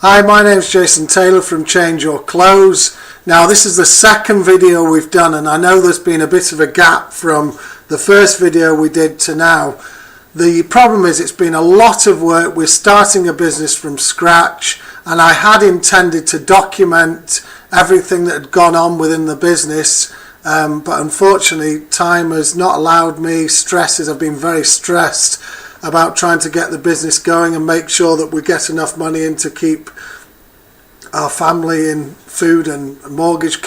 Hi, my name's Jason Taylor from Change Your Clothes. Now this is the second video we've done, and I know there's been a bit of a gap from the first video we did to now. The problem is it's been a lot of work. We're starting a business from scratch, and I had intended to document everything that had gone on within the business, but unfortunately time has not allowed me. I've been very stressed about trying to get the business going and make sure that we get enough money in to keep our family in food and mortgage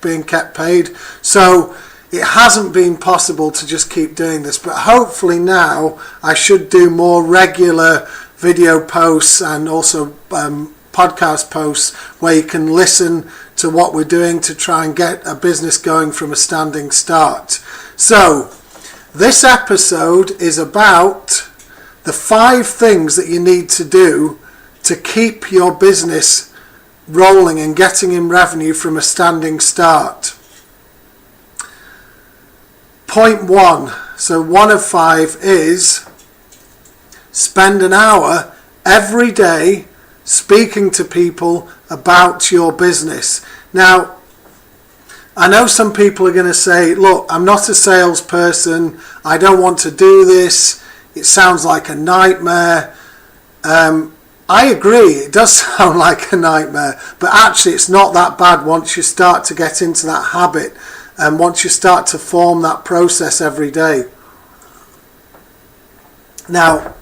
being kept paid. So it hasn't been possible to just keep doing this, but hopefully now I should do more regular video posts and also podcast posts where you can listen to what we're doing to try and get a business going from a standing start. So this episode is about the 5 things that you need to do to keep your business rolling and getting in revenue from a standing start. Point 1, so 1 of 5 is spend an hour every day speaking to people about your business. Now, I know some people are going to say, look, I'm not a salesperson, I don't want to do this, it sounds like a nightmare. I agree, it does sound like a nightmare, but actually it's not that bad once you start to get into that habit and once you start to form that process every day. Now,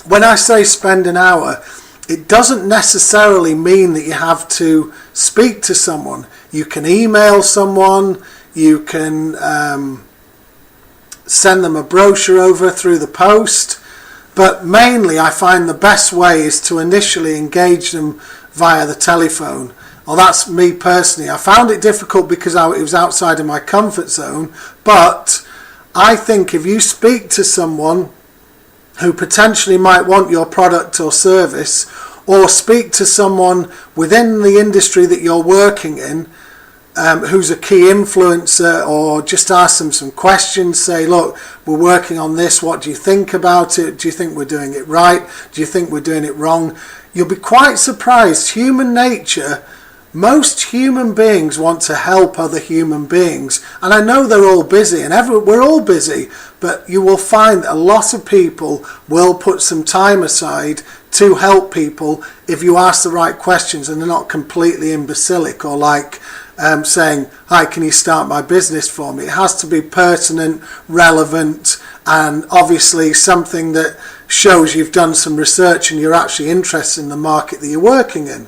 when I say spend an hour, it doesn't necessarily mean that you have to speak to someone. You can email someone, you can send them a brochure over through the post, but mainly I find the best way is to initially engage them via the telephone. Well, that's me personally. I found it difficult because it was outside of my comfort zone, but I think if you speak to someone who potentially might want your product or service, or speak to someone within the industry that you're working in who's a key influencer, or just ask them some questions, say, look, we're working on this, what do you think about it? Do you think we're doing it right? Do you think we're doing it wrong? You'll be quite surprised. Human nature, most human beings want to help other human beings, and I know they're all busy, and we're all busy, but you will find that a lot of people will put some time aside to help people if you ask the right questions and they're not completely imbecilic or like saying, hi, can you start my business for me? It has to be pertinent, relevant, and obviously something that shows you've done some research and you're actually interested in the market that you're working in.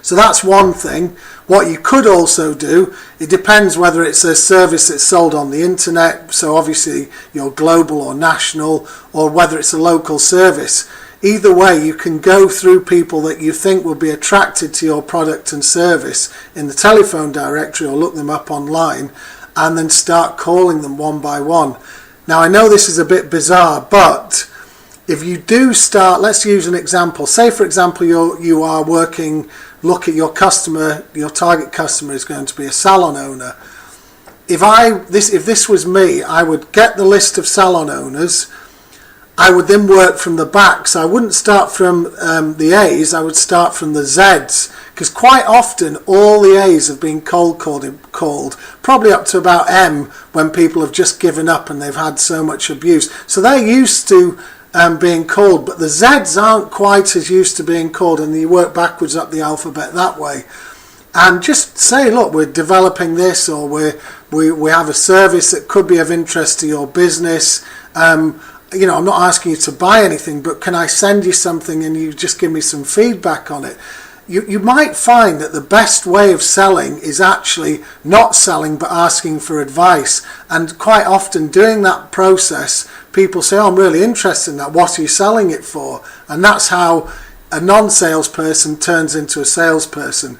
So that's one thing. What you could also do, it depends whether it's a service that's sold on the internet, so obviously you're global or national, or whether it's a local service. Either way, you can go through people that you think will be attracted to your product and service in the telephone directory, or look them up online and then start calling them one by one. Now, I know this is a bit bizarre, but if you do start, let's use an example. Say, for example, you are working, look at your customer, your target customer is going to be a salon owner. If this was me, I would get the list of salon owners. I would then work from the back, so I wouldn't start from the A's, I would start from the Z's, because quite often all the A's have been cold called, probably up to about M, when people have just given up and they've had so much abuse. So they're used to being called, but the Z's aren't quite as used to being called, and you work backwards up the alphabet that way. And just say, look, we're developing this, or we have a service that could be of interest to your business. You know, I'm not asking you to buy anything, but can I send you something and you just give me some feedback on it? You might find that the best way of selling is actually not selling but asking for advice. And quite often doing that process, people say, oh, I'm really interested in that. What are you selling it for? And that's how a non-salesperson turns into a salesperson.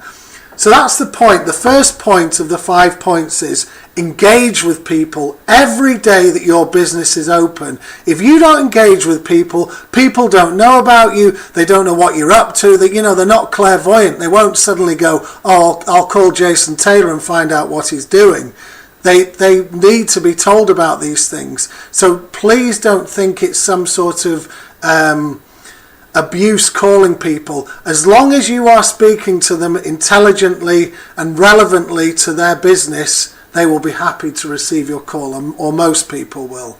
So that's the point. The first point of the 5 points is engage with people every day that your business is open. If you don't engage with people, people don't know about you, they don't know what you're up to, they're not clairvoyant. They won't suddenly go, oh, I'll call Jason Taylor and find out what he's doing. They need to be told about these things. So please don't think it's some sort of abuse calling people. As long as you are speaking to them intelligently and relevantly to their business, they will be happy to receive your call, or most people will.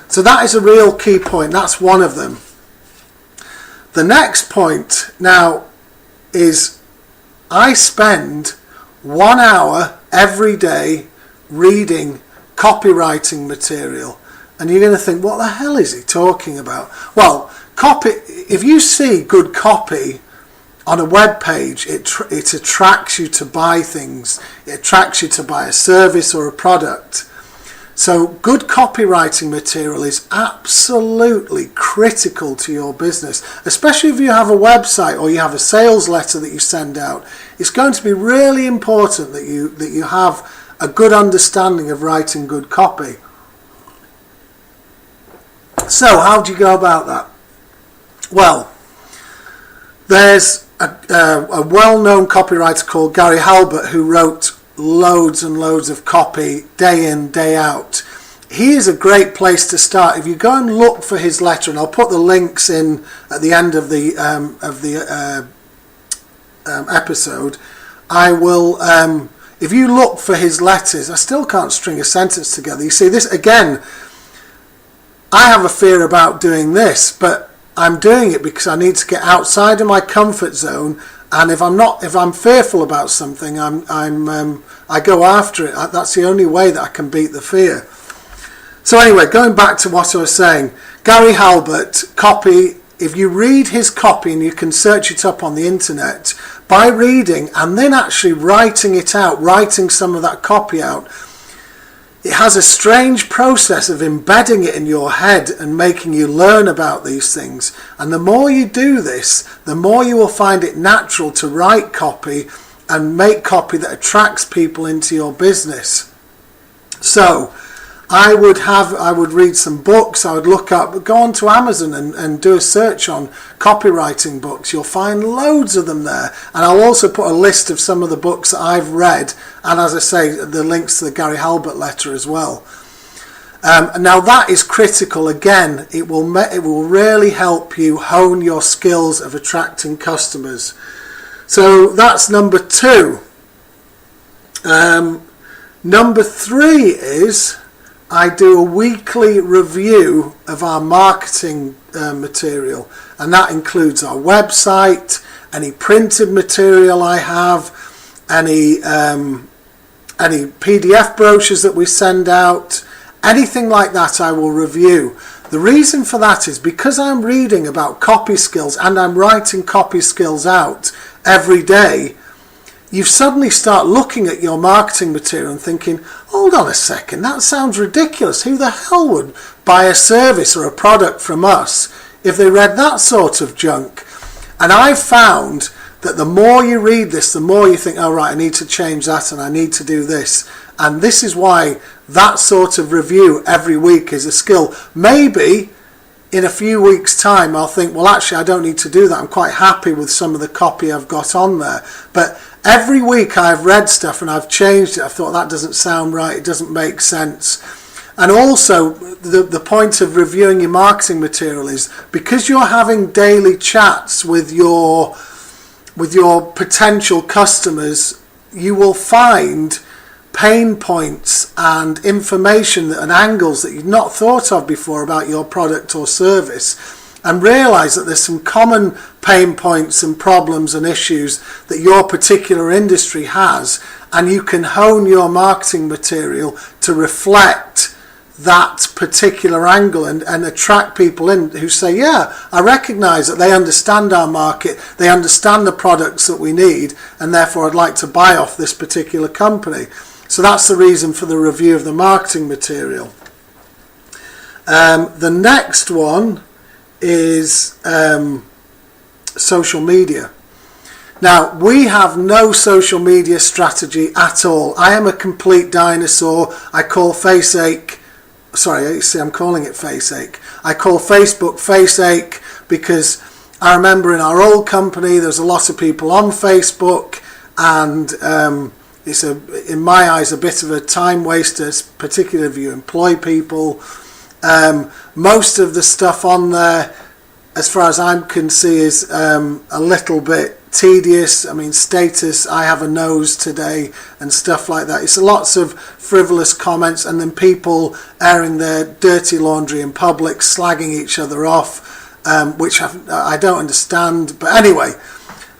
So that is a real key point. That's one of them. The next point now is I spend 1 hour every day reading copywriting material. And you're going to think, what the hell is he talking about? Well, copy. If you see good copy on a web page, it attracts you to buy things. It attracts you to buy a service or a product. So good copywriting material is absolutely critical to your business, especially if you have a website or you have a sales letter that you send out. It's going to be really important that you have a good understanding of writing good copy. So how do you go about that? Well, there's a well-known copywriter called Gary Halbert who wrote loads and loads of copy day in, day out. He is a great place to start. If you go and look for his letter, and I'll put the links in at the end of the episode, I will. If you look for his letters, I still can't string a sentence together. You see, this again, I have a fear about doing this, but I'm doing it because I need to get outside of my comfort zone. And if I'm fearful about something, I go after it. That's the only way that I can beat the fear. So anyway, going back to what I was saying, Gary Halbert, copy. If you read his copy, and you can search it up on the internet, by reading and then actually writing it out, writing some of that copy out, it has a strange process of embedding it in your head and making you learn about these things. And the more you do this, the more you will find it natural to write copy and make copy that attracts people into your business. So I would read some books. I would go onto Amazon and do a search on copywriting books. You'll find loads of them there. And I'll also put a list of some of the books that I've read. And as I say, the links to the Gary Halbert letter as well. Now that is critical. Again, it will really help you hone your skills of attracting customers. So that's number 2. Number 3 is I do a weekly review of our marketing material, and that includes our website, any printed material I have, any PDF brochures that we send out, anything like that I will review. The reason for that is because I'm reading about copy skills and I'm writing copy skills out every day. You suddenly start looking at your marketing material and thinking, hold on a second, that sounds ridiculous. Who the hell would buy a service or a product from us if they read that sort of junk? And I've found that the more you read this, the more you think, oh right, I need to change that and I need to do this. And this is why that sort of review every week is a skill. Maybe in a few weeks' time I'll think, well actually I don't need to do that. I'm quite happy with some of the copy I've got on there. But every week I've read stuff and I've changed it. I thought that doesn't sound right, it doesn't make sense. And also the point of reviewing your marketing material is because you're having daily chats with your potential customers, you will find pain points and information and angles that you've not thought of before about your product or service, and realise that there's some common pain points and problems and issues that your particular industry has, and you can hone your marketing material to reflect that particular angle and attract people in who say, yeah, I recognise that they understand our market, they understand the products that we need, and therefore I'd like to buy off this particular company. So that's the reason for the review of the marketing material. The next one is social media. Now, we have no social media strategy at all. I am a complete dinosaur. I call FaceAche, sorry, see, I'm calling it FaceAche. I call Facebook FaceAche because I remember in our old company there's a lot of people on Facebook, and it's in my eyes a bit of a time waster, particularly if you employ people. Most of the stuff on there as far as I can see, is a little bit tedious. I mean, status, I have a nose today, and stuff like that. It's lots of frivolous comments, and then people airing their dirty laundry in public, slagging each other off, which I don't understand. But anyway,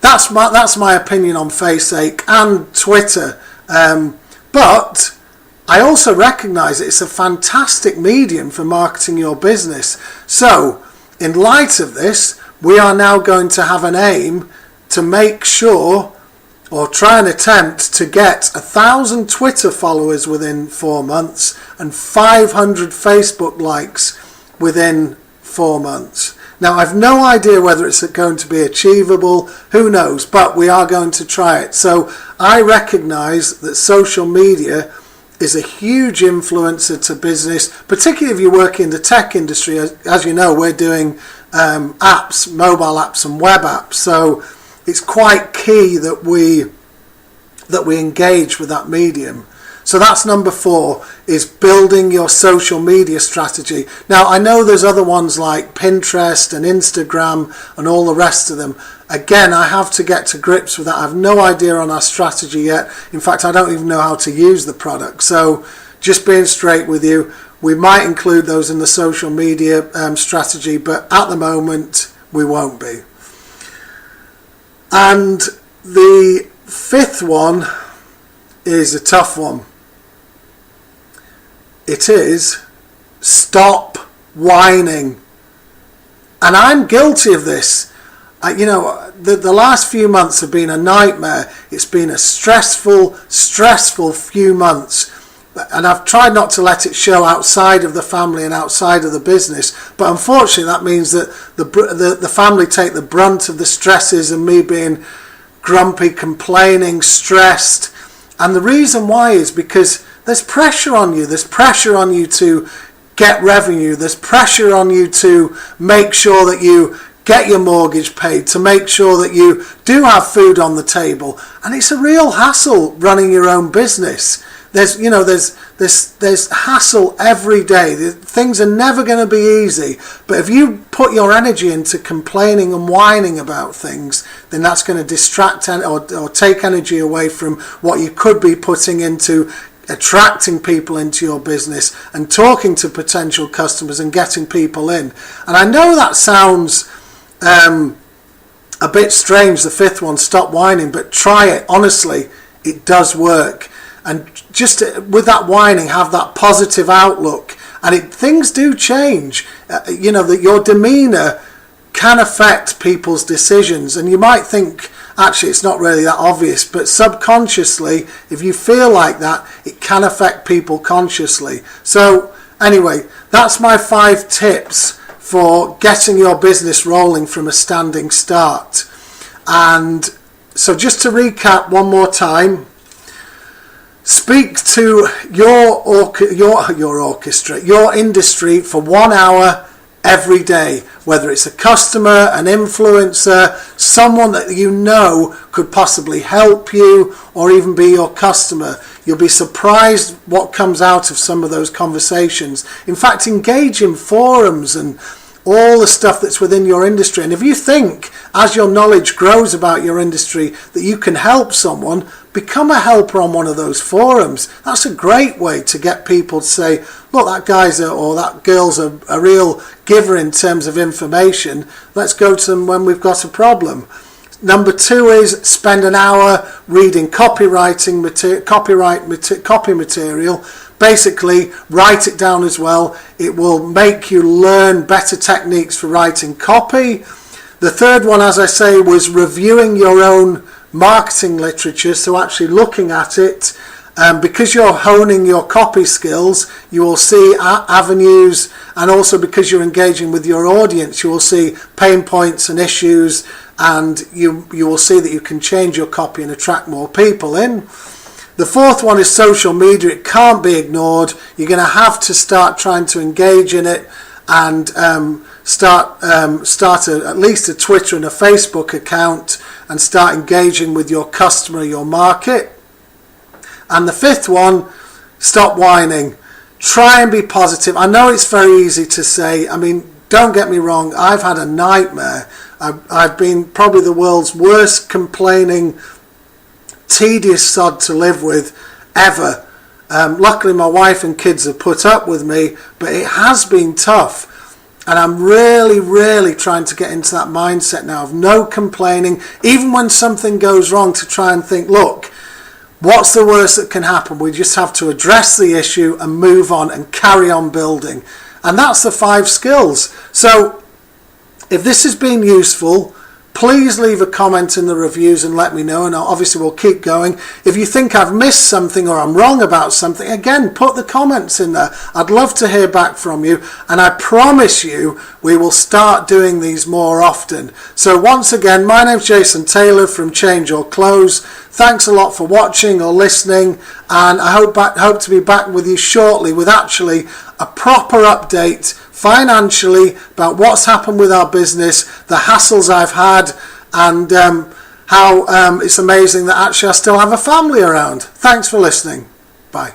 that's my opinion on Faceache and Twitter. But I also recognise it's a fantastic medium for marketing your business. So, in light of this, we are now going to have an aim to make sure, or try and attempt to get 1,000 Twitter followers within 4 months and 500 Facebook likes within 4 months. Now, I've no idea whether it's going to be achievable, who knows, but we are going to try it. So I recognise that social media is a huge influencer to business, particularly if you work in the tech industry. As you know, we're doing apps, mobile apps and web apps, so it's quite key that we engage with that medium. So that's number 4, is building your social media strategy. Now, I know there's other ones like Pinterest and Instagram and all the rest of them. Again, I have to get to grips with that. I have no idea on our strategy yet. In fact, I don't even know how to use the product. So just being straight with you, we might include those in the social media strategy, but at the moment, we won't be. And the 5th one is a tough one. It is stop whining. And I'm guilty of this. The last few months have been a nightmare. It's been a stressful few months. And I've tried not to let it show outside of the family and outside of the business. But unfortunately, that means that the family take the brunt of the stresses and me being grumpy, complaining, stressed. And the reason why is because there's pressure on you. There's pressure on you to get revenue. There's pressure on you to make sure that you get your mortgage paid, to make sure that you do have food on the table. And it's a real hassle running your own business. There's hassle every day. Things are never going to be easy. But if you put your energy into complaining and whining about things, then that's going to distract or take energy away from what you could be putting into attracting people into your business and talking to potential customers and getting people in. And I know that sounds a bit strange, the 5th one, stop whining, but try it. Honestly, it does work. And just with that whining, have that positive outlook, and things do change. That your demeanour can affect people's decisions, and you might think actually it's not really that obvious, but subconsciously, if you feel like that, it can affect people consciously. So anyway, that's my 5 tips for getting your business rolling from a standing start. And so just to recap one more time, speak to your orchestra, your industry for 1 hour every day, whether it's a customer, an influencer, someone that you know could possibly help you or even be your customer. You'll be surprised what comes out of some of those conversations. In fact, engage in forums and all the stuff that's within your industry. And if you think, as your knowledge grows about your industry, that you can help someone, become a helper on one of those forums. That's a great way to get people to say, look, that guy's or that girl's a real giver in terms of information. Let's go to them when we've got a problem. Number 2 is spend an hour reading copy material. Basically, write it down as well. It will make you learn better techniques for writing copy. The 3rd one, as I say, was reviewing your own marketing literature, so actually looking at it. Because you're honing your copy skills, you will see avenues, and also because you're engaging with your audience, you will see pain points and issues, and you will see that you can change your copy and attract more people in. The 4th one is social media. It can't be ignored. You're going to have to start trying to engage in it and start at least a Twitter and a Facebook account and start engaging with your customer, your market. And the 5th one, stop whining. Try and be positive. I know it's very easy to say. I mean, don't get me wrong, I've had a nightmare. I've been probably the world's worst complaining, tedious sod to live with ever. Luckily my wife and kids have put up with me, but it has been tough. And I'm really trying to get into that mindset now of no complaining, even when something goes wrong, to try and think, look, what's the worst that can happen? We just have to address the issue and move on and carry on building. And that's the 5 skills. So if this has been useful, please leave a comment in the reviews and let me know, and obviously we'll keep going. If you think I've missed something or I'm wrong about something, again, put the comments in there. I'd love to hear back from you, and I promise you we will start doing these more often. So once again, my name's Jason Taylor from Change or Close. Thanks a lot for watching or listening, and I hope to be back with you shortly with actually a proper update financially about what's happened with our business, the hassles I've had, and how it's amazing that actually I still have a family around. Thanks for listening. Bye.